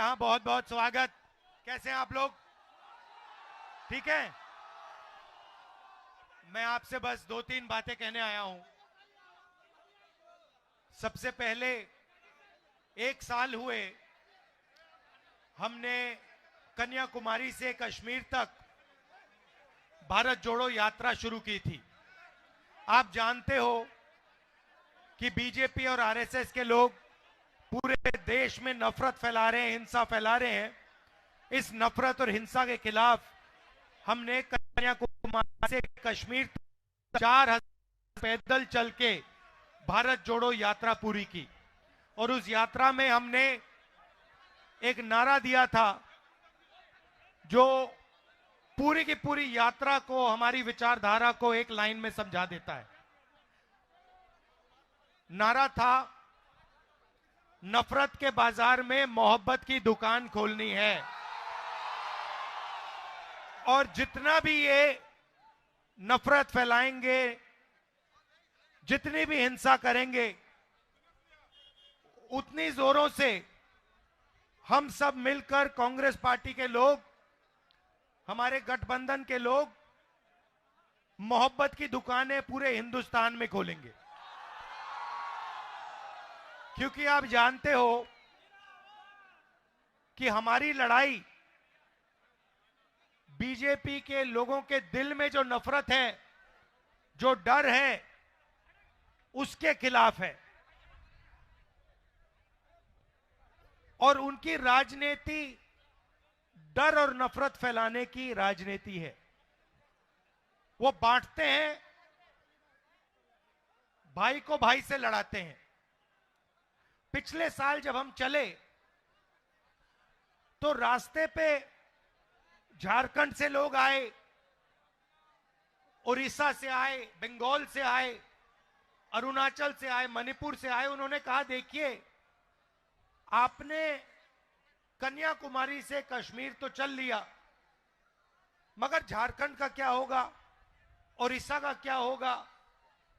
यहाँ बहुत बहुत स्वागत। कैसे हैं आप लोग? ठीक है। मैं आपसे बस 2-3 बातें कहने आया हूं। सबसे पहले 1 साल हुए हमने कन्याकुमारी से कश्मीर तक भारत जोड़ो यात्रा शुरू की थी। आप जानते हो कि बीजेपी और आरएसएस के लोग पूरे देश में नफरत फैला रहे हैं, हिंसा फैला रहे हैं। इस नफरत और हिंसा के खिलाफ हमने कन्याकुमारी से कश्मीर 4000 पैदल चल के भारत जोड़ो यात्रा पूरी की। और उस यात्रा में हमने एक नारा दिया था जो पूरी की पूरी यात्रा को, हमारी विचारधारा को एक लाइन में समझा देता है। नारा था, नफरत के बाजार में मोहब्बत की दुकान खोलनी है। और जितना भी ये नफरत फैलाएंगे, जितनी भी हिंसा करेंगे, उतनी जोरों से हम सब मिलकर, कांग्रेस पार्टी के लोग, हमारे गठबंधन के लोग, मोहब्बत की दुकानें पूरे हिंदुस्तान में खोलेंगे। क्योंकि आप जानते हो कि हमारी लड़ाई बीजेपी के लोगों के दिल में जो नफरत है, जो डर है, उसके खिलाफ है। और उनकी राजनीति डर और नफरत फैलाने की राजनीति है। वो बांटते हैं, भाई को भाई से लड़ाते हैं। पिछले साल जब हम चले तो रास्ते पे झारखंड से लोग आए, उड़ीसा से आए, बंगाल से आए, अरुणाचल से आए, मणिपुर से आए। उन्होंने कहा, देखिए आपने कन्याकुमारी से कश्मीर तो चल लिया, मगर झारखंड का क्या होगा, उड़ीसा का क्या होगा,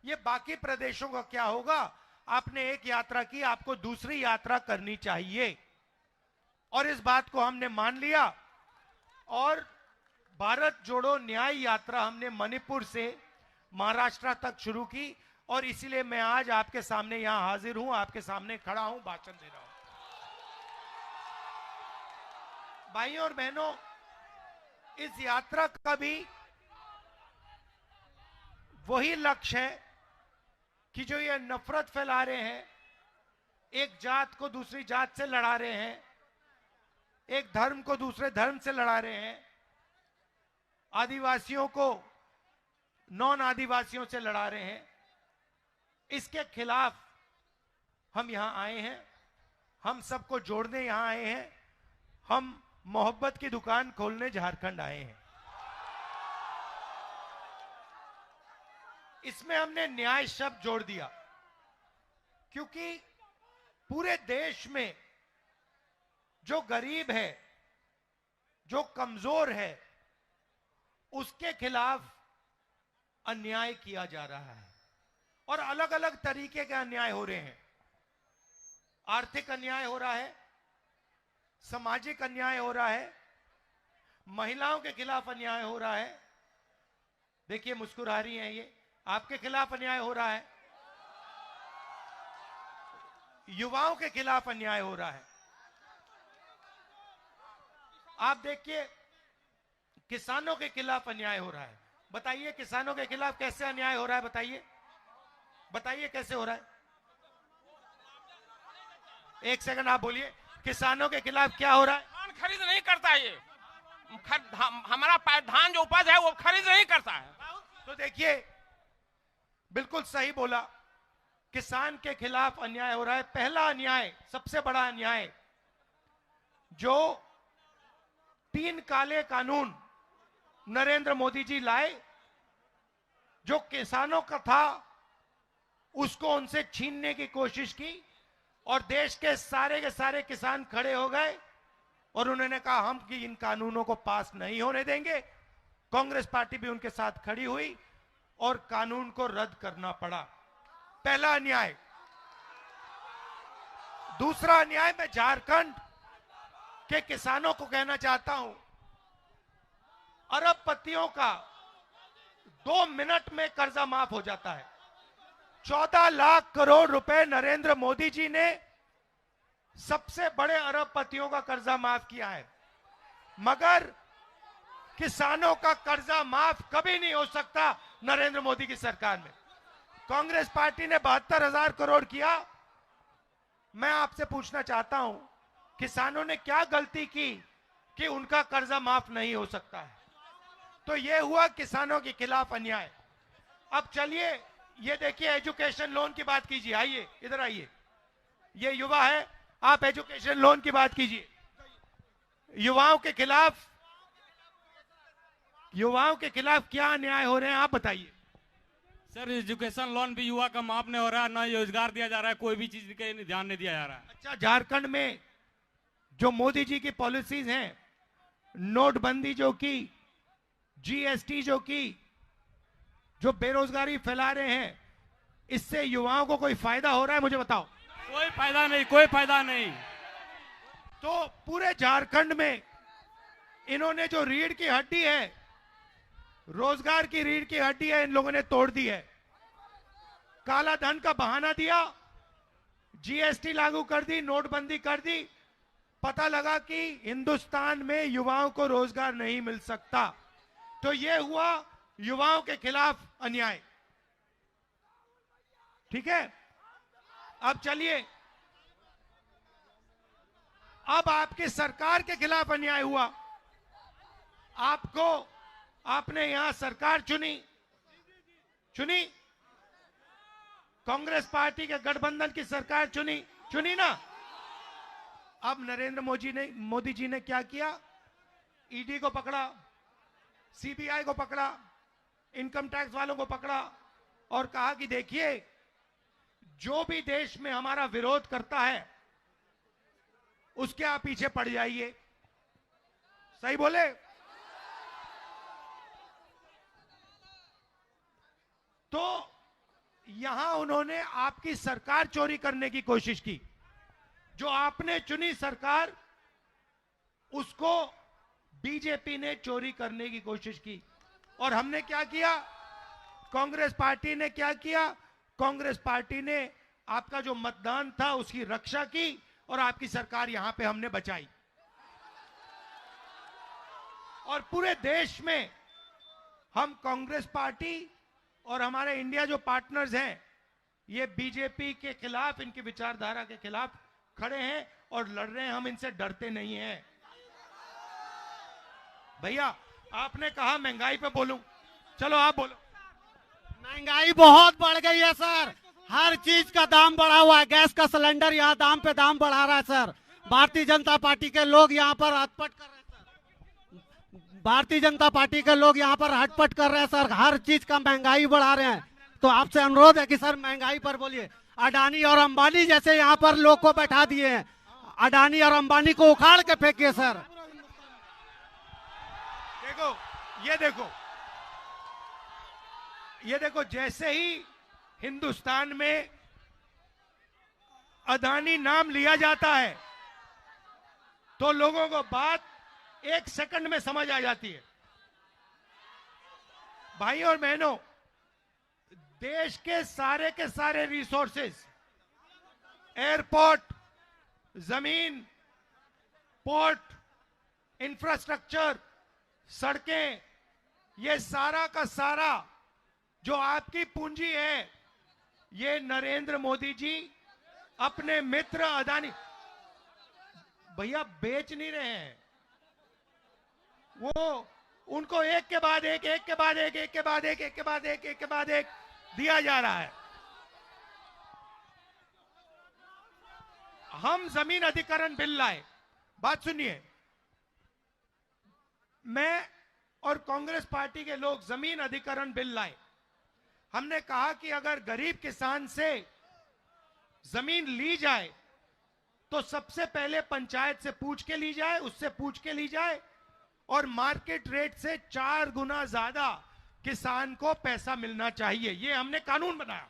ये बाकी प्रदेशों का क्या होगा? आपने एक यात्रा की, आपको दूसरी यात्रा करनी चाहिए। और इस बात को हमने मान लिया और भारत जोड़ो न्याय यात्रा हमने मणिपुर से महाराष्ट्र तक शुरू की। और इसीलिए मैं आज आपके सामने यहां हाजिर हूं, आपके सामने खड़ा हूं, भाषण दे रहा हूं। भाइयों और बहनों, इस यात्रा का भी वही लक्ष्य है कि जो ये नफरत फैला रहे हैं, एक जात को दूसरी जात से लड़ा रहे हैं, एक धर्म को दूसरे धर्म से लड़ा रहे हैं, आदिवासियों को नॉन आदिवासियों से लड़ा रहे हैं, इसके खिलाफ हम यहां आए हैं। हम सबको जोड़ने यहां आए हैं। हम मोहब्बत की दुकान खोलने झारखंड आए हैं। इसमें हमने न्याय शब्द जोड़ दिया, क्योंकि पूरे देश में जो गरीब है, जो कमजोर है, उसके खिलाफ अन्याय किया जा रहा है। और अलग अलग तरीके के अन्याय हो रहे हैं। आर्थिक अन्याय हो रहा है, सामाजिक अन्याय हो रहा है, महिलाओं के खिलाफ अन्याय हो रहा है। देखिए मुस्कुरा रही हैं ये, आपके खिलाफ अन्याय हो रहा है, युवाओं के खिलाफ अन्याय हो रहा है। आप देखिए किसानों के खिलाफ अन्याय हो रहा है। बताइए किसानों के खिलाफ कैसे अन्याय हो रहा है? बताइए, बताइए कैसे हो रहा है? एक सेकंड आप बोलिए, किसानों के खिलाफ क्या हो रहा है? धान खरीद नहीं करता, ये हमारा धान जो उपज है वो खरीद नहीं करता है। तो देखिए, बिल्कुल सही बोला, किसान के खिलाफ अन्याय हो रहा है। पहला अन्याय, सबसे बड़ा अन्याय, जो 3 काले कानून नरेंद्र मोदी जी लाए, जो किसानों का था उसको उनसे छीनने की कोशिश की। और देश के सारे किसान खड़े हो गए और उन्होंने कहा हम कि इन कानूनों को पास नहीं होने देंगे। कांग्रेस पार्टी भी उनके साथ खड़ी हुई और कानून को रद्द करना पड़ा। पहला अन्याय। दूसरा अन्याय में झारखंड कि किसानों को कहना चाहता हूं, अरबपतियों का 2 मिनट में कर्जा माफ हो जाता है। 14 लाख करोड़ रुपए नरेंद्र मोदी जी ने सबसे बड़े अरबपतियों का कर्जा माफ किया है, मगर किसानों का कर्जा माफ कभी नहीं हो सकता नरेंद्र मोदी की सरकार में। कांग्रेस पार्टी ने 72,000 करोड़ किया। मैं आपसे पूछना चाहता हूं, किसानों ने क्या गलती की कि उनका कर्जा माफ नहीं हो सकता है? तो यह हुआ किसानों के खिलाफ अन्याय। अब चलिए ये देखिए, एजुकेशन लोन की बात कीजिए। आइए इधर आइए, ये युवा है, आप एजुकेशन लोन की बात कीजिए। युवाओं के खिलाफ क्या अन्याय हो रहे हैं, आप बताइए। सर, एजुकेशन लोन भी युवा का माफ नहीं हो रहा है, ना रोजगार दिया जा रहा है, कोई भी चीज के ध्यान नहीं दिया जा रहा है। अच्छा, झारखंड में जो मोदी जी की पॉलिसीज हैं, नोटबंदी जो की, जीएसटी जो की, जो बेरोजगारी फैला रहे हैं, इससे युवाओं को कोई फायदा हो रहा है? मुझे बताओ। कोई फायदा नहीं, कोई फायदा नहीं। तो पूरे झारखंड में इन्होंने जो रीढ़ की हड्डी है, रोजगार की रीढ़ की हड्डी है, इन लोगों ने तोड़ दी है। काला धन का बहाना दिया, जीएसटी लागू कर दी, नोटबंदी कर दी, पता लगा कि हिंदुस्तान में युवाओं को रोजगार नहीं मिल सकता। तो यह हुआ युवाओं के खिलाफ अन्याय। ठीक है, अब चलिए, अब आपकी सरकार के खिलाफ अन्याय हुआ। आपने यहां सरकार चुनी, कांग्रेस पार्टी के गठबंधन की सरकार चुनी ना। अब नरेंद्र मोदी जी ने क्या किया? ईडी को पकड़ा, सीबीआई को पकड़ा, इनकम टैक्स वालों को पकड़ा और कहा कि देखिए, जो भी देश में हमारा विरोध करता है उसके आप पीछे पड़ जाइए। सही बोले? तो यहां उन्होंने आपकी सरकार चोरी करने की कोशिश की। जो आपने चुनी सरकार, उसको बीजेपी ने चोरी करने की कोशिश की। और हमने क्या किया? कांग्रेस पार्टी ने क्या किया? कांग्रेस पार्टी ने आपका जो मतदान था उसकी रक्षा की और आपकी सरकार यहां पे हमने बचाई। और पूरे देश में हम कांग्रेस पार्टी और हमारे इंडिया जो पार्टनर्स हैं, ये बीजेपी के खिलाफ, इनकी विचारधारा के खिलाफ खड़े हैं और लड़ रहे हैं। हम इनसे डरते नहीं हैं। भैया, आपने कहा महंगाई पे बोलूं, चलो आप बोलो। महंगाई बहुत बढ़ गई है सर, हर चीज का दाम बढ़ा हुआ है। गैस का सिलेंडर यहाँ दाम पे दाम बढ़ा रहा है सर। भारतीय जनता पार्टी के लोग यहाँ पर हटपट कर रहे हैं सर। भारतीय जनता पार्टी के लोग यहाँ पर हटपट कर रहे हैं सर, हर चीज का महंगाई बढ़ा रहे हैं। तो आपसे अनुरोध है कि सर महंगाई पर बोलिए। अडानी और अंबानी जैसे यहाँ पर लोग को बैठा दिए हैं, अडानी और अंबानी को उखाड़ के फेंकिए सर। ये देखो, जैसे ही हिंदुस्तान में अडानी नाम लिया जाता है तो लोगों को बात 1 सेकंड में समझ आ जाती है। भाई और बहनों, देश के सारे रिसोर्सेज, एयरपोर्ट, जमीन, पोर्ट, इंफ्रास्ट्रक्चर, सड़कें, ये सारा का सारा जो आपकी पूंजी है, ये नरेंद्र मोदी जी अपने मित्र अडानी, भैया बेच नहीं रहे हैं, वो उनको एक के बाद एक दिया जा रहा है। हम जमीन अधिग्रहण बिल लाए, बात सुनिए, मैं और कांग्रेस पार्टी के लोग जमीन अधिग्रहण बिल लाए। हमने कहा कि अगर गरीब किसान से जमीन ली जाए तो सबसे पहले पंचायत से पूछ के ली जाए, उससे पूछ के ली जाए और मार्केट रेट से 4 गुना ज्यादा किसान को पैसा मिलना चाहिए। ये हमने कानून बनाया।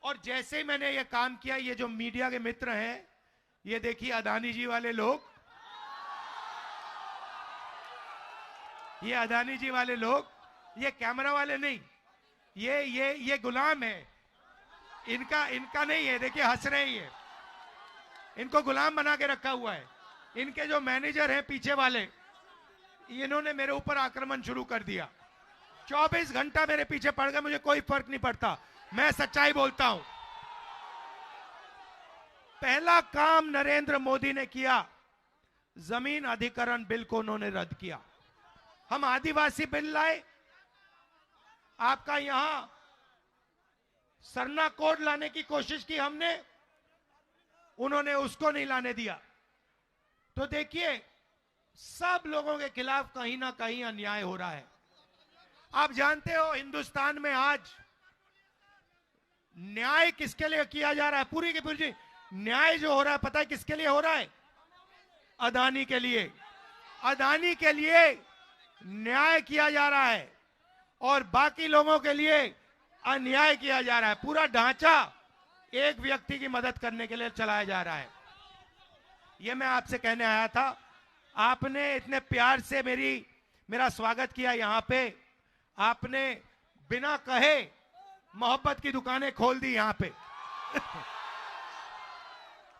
और जैसे ही मैंने ये काम किया, ये जो मीडिया के मित्र हैं, ये देखिए अदानी जी वाले लोग, ये अदानी जी वाले लोग, ये कैमरा वाले नहीं, ये गुलाम है इनका नहीं है। देखिए हंस रहे हैं, ये इनको गुलाम बना के रखा हुआ है। इनके जो मैनेजर हैं पीछे वाले, इन्होंने मेरे ऊपर आक्रमण शुरू कर दिया। 24 घंटा मेरे पीछे पड़ गए, मुझे कोई फर्क नहीं पड़ता, मैं सच्चाई बोलता हूं। पहला काम नरेंद्र मोदी ने किया, जमीन अधिग्रहण बिल को उन्होंने रद्द किया। हम आदिवासी बिल लाए, आपका यहां सरना कोड लाने की कोशिश की हमने, उन्होंने उसको नहीं लाने दिया। तो देखिए सब लोगों के खिलाफ कहीं ना कहीं अन्याय हो रहा है। आप जानते हो हिंदुस्तान में आज न्याय किसके लिए किया जा रहा है? पूरी की पूरी न्याय जो हो रहा है पता है किसके लिए हो रहा है? अदानी के लिए। अदानी के लिए न्याय किया जा रहा है और बाकी लोगों के लिए अन्याय किया जा रहा है। पूरा ढांचा एक व्यक्ति की मदद करने के लिए चलाया जा रहा है। यह मैं आपसे कहने आया था। आपने इतने प्यार से मेरा स्वागत किया यहां पे, आपने बिना कहे मोहब्बत की दुकानें खोल दी यहां पे।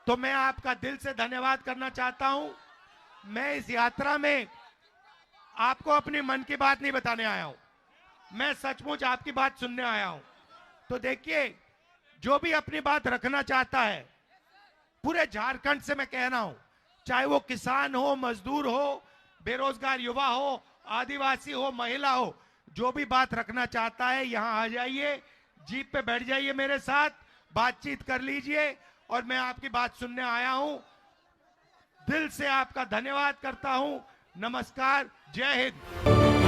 तो मैं आपका दिल से धन्यवाद करना चाहता हूं। मैं इस यात्रा में आपको अपनी मन की बात नहीं बताने आया हूं, मैं सचमुच आपकी बात सुनने आया हूं। तो देखिए जो भी अपनी बात रखना चाहता है, पूरे झारखंड से मैं कह रहा हूं, चाहे वो किसान हो, मजदूर हो, बेरोजगार युवा हो, आदिवासी हो, महिला हो, जो भी बात रखना चाहता है यहां आ जाइए, जीप पे बैठ जाइए, मेरे साथ बातचीत कर लीजिए। और मैं आपकी बात सुनने आया हूं। दिल से आपका धन्यवाद करता हूं। नमस्कार, जय हिंद।